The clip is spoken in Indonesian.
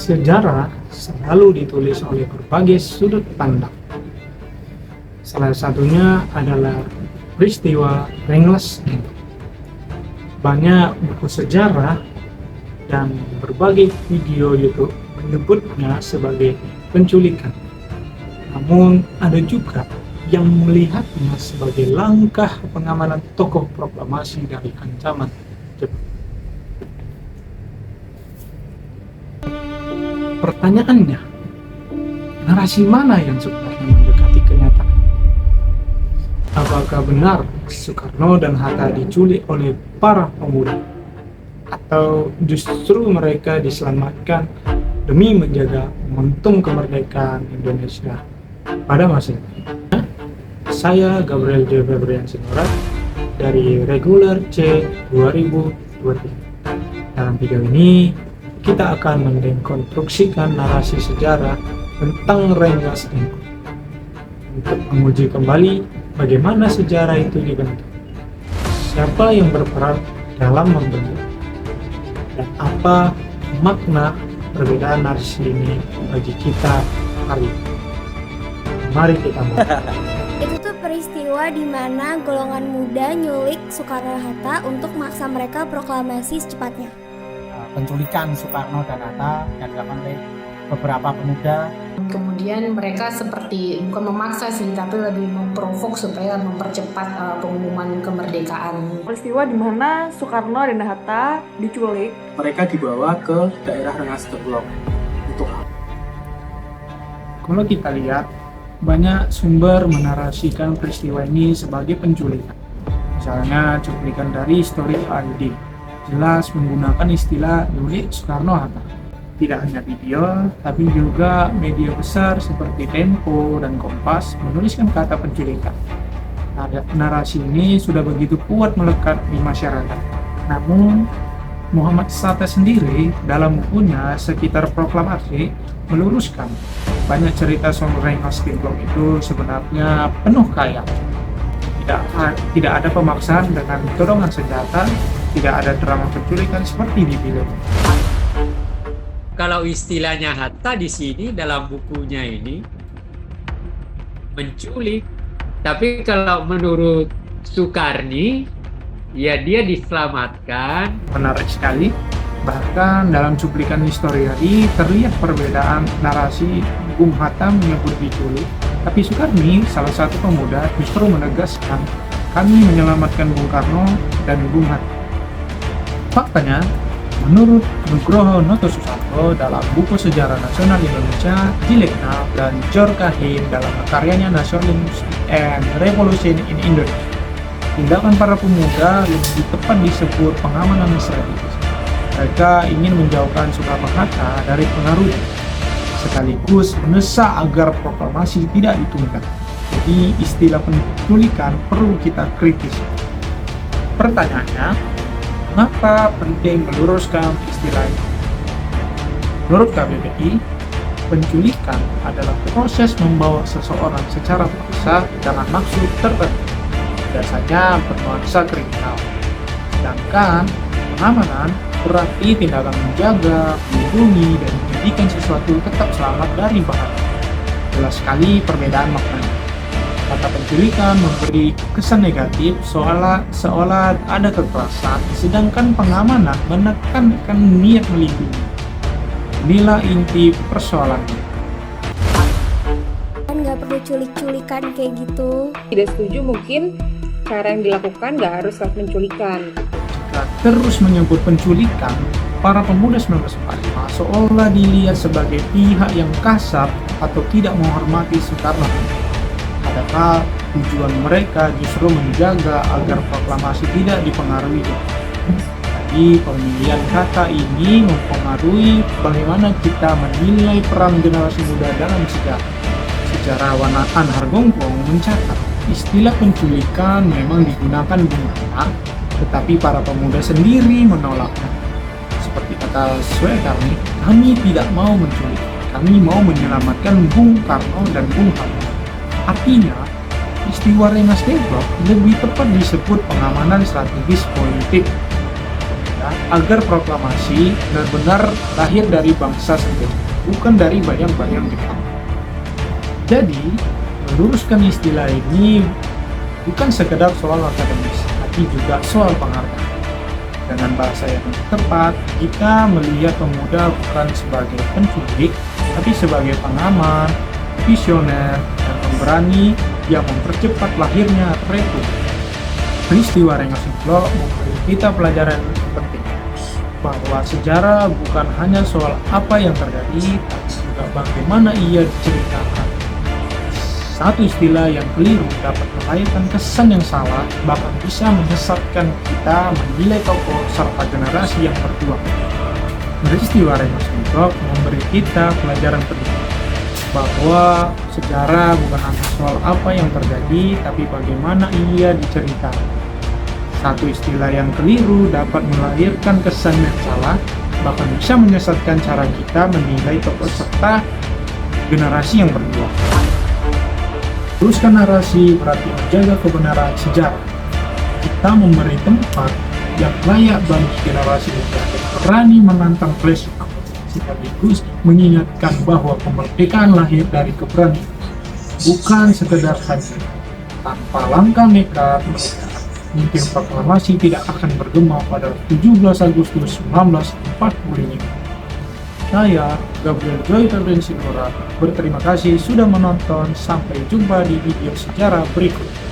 Sejarah selalu ditulis oleh berbagai sudut pandang. Salah satunya adalah peristiwa Rengas Dengklok. Banyak buku sejarah dan berbagai video YouTube menyebutnya sebagai penculikan. Namun ada juga yang melihatnya sebagai langkah pengamanan tokoh proklamasi dari ancaman Jepang. Pertanyaannya, narasi mana yang sebenarnya mendekati kenyataan? Apakah benar Soekarno dan Hatta diculik oleh para pemuda? Atau justru mereka diselamatkan demi menjaga momentum kemerdekaan Indonesia pada masa itu? Saya Gabriel J. Febrian Sinorat dari Regular C 2023. Dalam video ini kita akan mendekonstruksikan narasi sejarah tentang Rengas Dengklok untuk menguji kembali bagaimana sejarah itu dibentuk, siapa yang berperan dalam membentuk, dan apa makna perbedaan narasi ini bagi kita hari ini. Mari kita mulai. Itu tuh peristiwa di mana golongan muda nyulik Soekarno-Hatta untuk memaksa mereka proklamasi secepatnya. Penculikan Soekarno dan Hatta yang dilakukan oleh beberapa pemuda. Kemudian mereka seperti bukan memaksa sih, tapi lebih memprovok supaya mempercepat pengumuman kemerdekaan. Peristiwa di mana Soekarno dan Hatta diculik. Mereka dibawa ke daerah Rengas Dengklok. Kalau kita lihat, banyak sumber menarasikan peristiwa ini sebagai penculikan. Misalnya cuplikan dari Story.id, jelas menggunakan istilah nyulik Soekarno-Hatta. Tidak hanya video, tapi juga media besar seperti Tempo dan Kompas menuliskan kata penculikan. Narasi ini sudah begitu kuat melekat di masyarakat. Namun, Muhammad Satta sendiri dalam bukunya Sekitar Proklamasi meluruskan banyak cerita soal Rengas Dengklok itu sebenarnya penuh khayal. Tidak ada pemaksaan dengan dorongan senjata, tidak ada drama penculikan seperti di film. Kalau istilahnya Hatta di sini dalam bukunya ini menculik, tapi kalau menurut Soekarni, ya dia diselamatkan. Menarik sekali, bahkan dalam cuplikan Historiadi terlihat perbedaan narasi. Bung Hatta menyebut diculik, tapi Soekarni, salah satu pemuda, justru menegaskan kami menyelamatkan Bung Karno dan Bung Hatta. Faktanya, menurut Nugroho Noto Susanto dalam buku Sejarah Nasional Indonesia, Jilid 6, dan George Kahn dalam karyanya Nationalism and Revolution in Indonesia, tindakan para pemuda lebih tepat disebut pengamanan strategis. Mereka ingin menjauhkan Soekarno-Hatta dari pengaruh, sekaligus mendesak agar proklamasi tidak ditunda. Jadi istilah penculikan perlu kita kritis. Pertanyaannya, mengapa penting meluruskan istilah ini? Menurut KBBI, penculikan adalah proses membawa seseorang secara paksa dengan maksud tertentu, biasanya bernuansa kriminal. Sedangkan pengamanan berarti tindakan menjaga, melindungi, dan menjadikan sesuatu tetap selamat dari bahaya. Jelas sekali perbedaan maknanya. Kata penculikan memberi kesan negatif seolah ada kekerasan, sedangkan pengamanan menekankan niat melindungi. Inilah inti persoalannya. Kan nggak perlu culik-culikan kayak gitu. Tidak setuju mungkin cara yang dilakukan nggak harus lewat penculikan. Jika terus menyebut penculikan, para pemuda 1945 seolah dilihat sebagai pihak yang kasar atau tidak menghormati Soekarno. Padahal tujuan mereka justru menjaga agar proklamasi tidak dipengaruhi. Jadi pemilihan kata ini mempengaruhi bagaimana kita menilai peran generasi muda dalam sejarah. Sejarawan An Hargongkong mencatat istilah penculikan memang digunakan Bung Hatta, tetapi para pemuda sendiri menolaknya. Seperti kata Soekarno, kami tidak mau menculik, kami mau menyelamatkan Bung Karno dan Bung Hatta. Artinya, istiwa Rengas Dengklok lebih tepat disebut pengamanan strategis politik. kita agar proklamasi benar-benar lahir dari bangsa sendiri, bukan dari bayang-bayang Jepang. Jadi, meluruskan istilah ini bukan sekedar soal akademis, tapi juga soal penghargaan. Dengan bahasa yang tepat, kita melihat pemuda bukan sebagai penculik, tapi sebagai pengaman, visioner, dan pemberani yang mempercepat lahirnya republik. Peristiwa Rengas Dengklok memberi kita pelajaran penting bahwa sejarah bukan hanya soal apa yang terjadi, tapi juga bagaimana ia diceritakan. Satu istilah yang keliru dapat melahirkan kesan yang salah, bahkan bisa menyesatkan kita menilai tokoh serta generasi yang berjuang. Peristiwa Rengas Dengklok memberi kita pelajaran penting bahwa sejarah bukan hanya soal apa yang terjadi, tapi bagaimana ia diceritakan. Satu istilah yang keliru dapat melahirkan kesan yang salah, bahkan bisa menyesatkan cara kita menilai tokoh serta generasi yang berjuang. Teruskan narasi berarti menjaga kebenaran sejarah. Kita memberi tempat yang layak bagi generasi muda berani menantang klasik, sekaligus mengingatkan bahwa kemerdekaan lahir dari keberanian, bukan sekedar hadir. Tanpa langkah nekat mereka, mungkin proklamasi tidak akan bergema pada 17 Agustus 1945. Saya, Gabriel Joy Febrian Sinurat, berterima kasih sudah menonton. Sampai jumpa di video sejarah berikutnya.